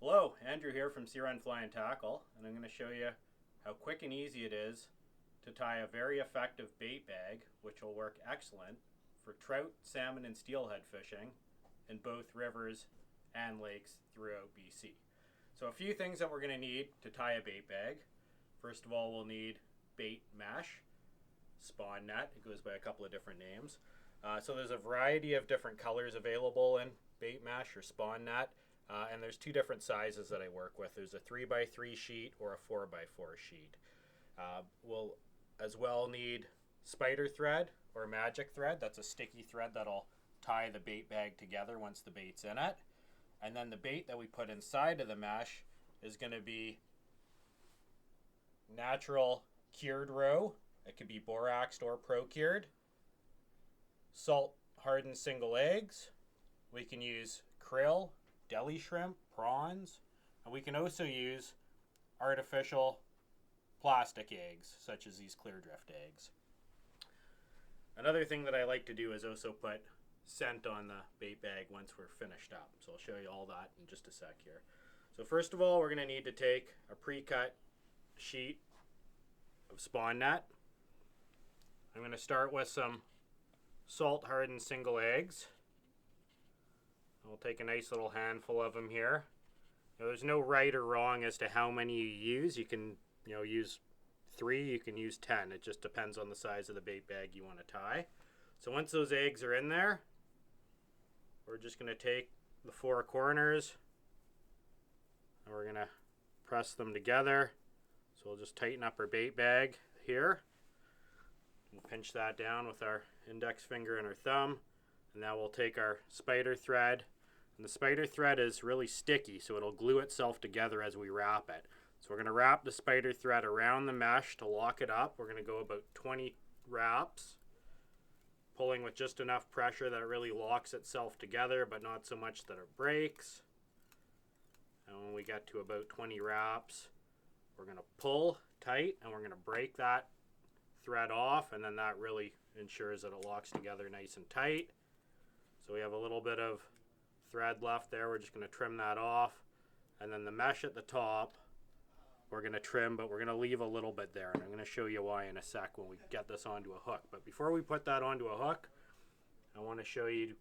Hello, Andrew here from Sea Run Fly and Tackle, and I'm going to show you how quick and easy it is to tie a very effective bait bag, which will work excellent for trout, salmon, and steelhead fishing in both rivers and lakes throughout BC. So a few things that we're going to need to tie a bait bag. First of all, we'll need bait mesh, spawn net. It goes by a couple of different names. So there's a variety of different colors available in bait mesh or spawn net. And there's two different sizes that I work with. There's a 3x3 sheet or a 4x4 sheet. We'll as well need spider thread or magic thread. That's a sticky thread that'll tie the bait bag together once the bait's in it. And then the bait that we put inside of the mesh is going to be natural cured roe. It could be boraxed or pro-cured. Salt hardened single eggs. We can use krill, deli shrimp, prawns, and we can also use artificial plastic eggs, such as these clear drift eggs. Another thing that I like to do is also put scent on the bait bag once we're finished up. So I'll show you all that in just a sec here. So first of all, we're going to need to take a pre-cut sheet of spawn net. I'm going to start with some salt hardened single eggs. I'll take a nice little handful of them here. Now, there's no right or wrong as to how many you use. You can, use 3, you can use 10. It just depends on the size of the bait bag you want to tie. So once those eggs are in there, we're just going to take the 4 corners and we're going to press them together. So we'll just tighten up our bait bag here. We'll pinch that down with our index finger and our thumb. And now we'll take our spider thread. And the spider thread is really sticky, so it'll glue itself together as we wrap it. So we're going to wrap the spider thread around the mesh to lock it up. We're going to go about 20 wraps, pulling with just enough pressure that it really locks itself together, but not so much that it breaks. And when we get to about 20 wraps, we're going to pull tight and we're going to break that thread off, and then that really ensures that it locks together nice and tight. So we have a little bit of thread left there. We're just going to trim that off. And then the mesh at the top, we're going to trim, but we're going to leave a little bit there. And I'm going to show you why in a sec when we get this onto a hook. But before we put that onto a hook, I want to show you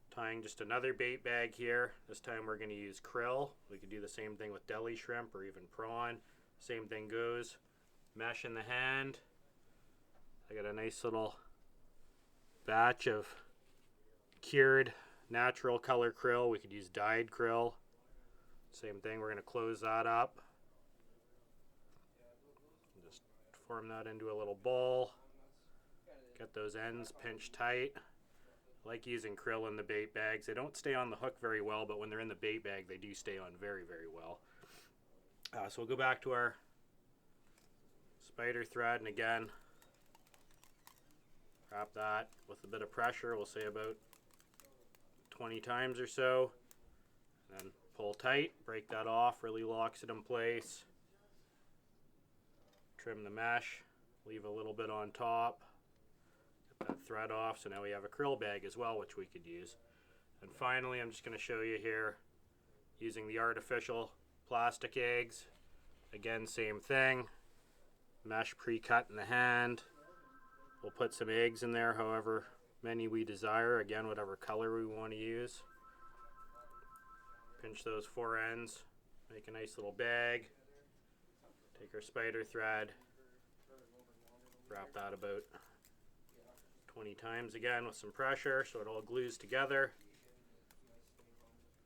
tying just another bait bag here. This time we're going to use krill. We could do the same thing with deli shrimp or even prawn. Same thing goes. Mesh in the hand. I got a nice little batch of cured natural color krill. We could use dyed krill. Same thing, we're going to close that up. Just form that into a little ball. Get those ends pinched tight. I like using krill in the bait bags. They don't stay on the hook very well, but when they're in the bait bag, they do stay on very, very well. So we'll go back to our spider thread, and again, wrap that with a bit of pressure. We'll say about 20 times or so, and then pull tight, break that off, really locks it in place. Trim the mesh, leave a little bit on top, get that thread off. So now we have a krill bag as well, which we could use. And finally, I'm just going to show you here using the artificial plastic eggs. Again, same thing, mesh pre-cut in the hand. We'll put some eggs in there, however many we desire, again whatever color we want to use. Pinch those 4 ends, make a nice little bag, take our spider thread, wrap that about 20 times again with some pressure so it all glues together.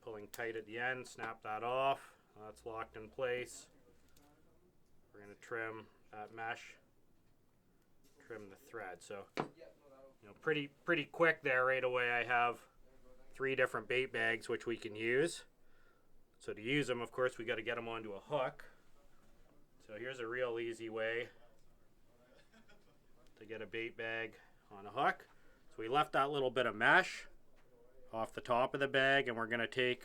Pulling tight at the end, snap that off. That's locked in place. We're going to trim that mesh, trim the thread. So pretty quick there. Right away I have 3 different bait bags which we can use. So to use them, of course, we got to get them onto a hook. So here's a real easy way to get a bait bag on a hook. So we left that little bit of mesh off the top of the bag, and we're going to take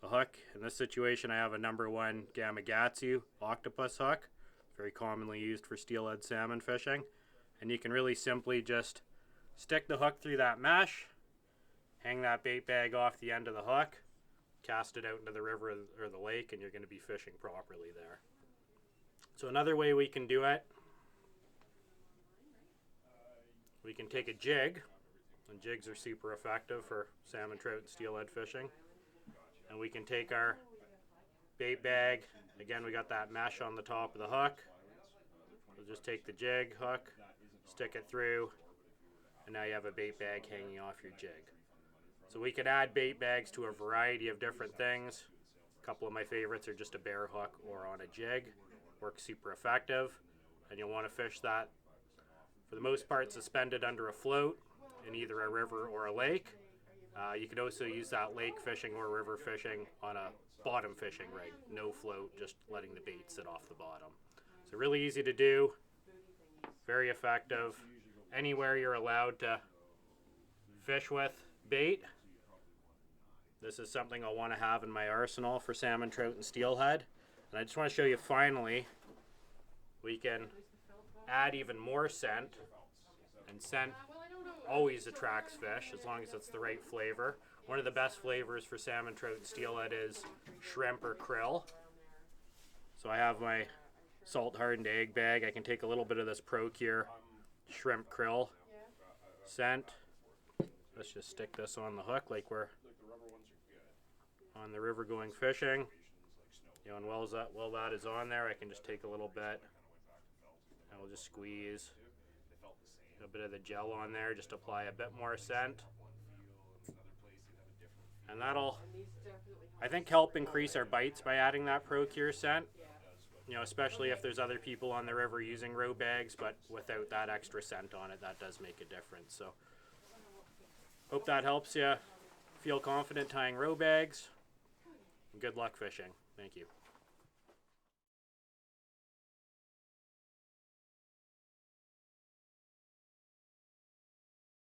a hook. In this situation, I have a number 1 Gamakatsu octopus hook, very commonly used for steelhead salmon fishing. And you can really simply just stick the hook through that mesh, hang that bait bag off the end of the hook, cast it out into the river or the lake, and you're going to be fishing properly there. So another way we can do it, we can take a jig, and jigs are super effective for salmon, trout, and steelhead fishing. And we can take our bait bag. Again, we got that mesh on the top of the hook. We'll just take the jig hook, stick it through, and now you have a bait bag hanging off your jig. So we could add bait bags to a variety of different things. A couple of my favorites are just a bare hook or on a jig. Works super effective, and you'll want to fish that for the most part suspended under a float in either a river or a lake. You could also use that lake fishing or river fishing on a bottom fishing rig. No float, just letting the bait sit off the bottom. So really easy to do, very effective. Anywhere you're allowed to fish with bait, this is something I'll want to have in my arsenal for salmon, trout, and steelhead. And I just want to show you finally, we can add even more scent, and scent always attracts fish as long as it's the right flavor. One of the best flavors for salmon, trout, and steelhead is shrimp or krill. So I have my salt hardened egg bag. I can take a little bit of this Procure shrimp krill scent. Let's just stick this on the hook like we're on the river going fishing. You know, and while that is on there, I can just take a little bit and we'll just squeeze a bit of the gel on there, just apply a bit more scent. And that'll, I think, help increase our bites by adding that Procure scent. You know, especially if there's other people on the river using row bags, but without that extra scent on it, that does make a difference. So, hope that helps you feel confident tying row bags. Good luck fishing. Thank you.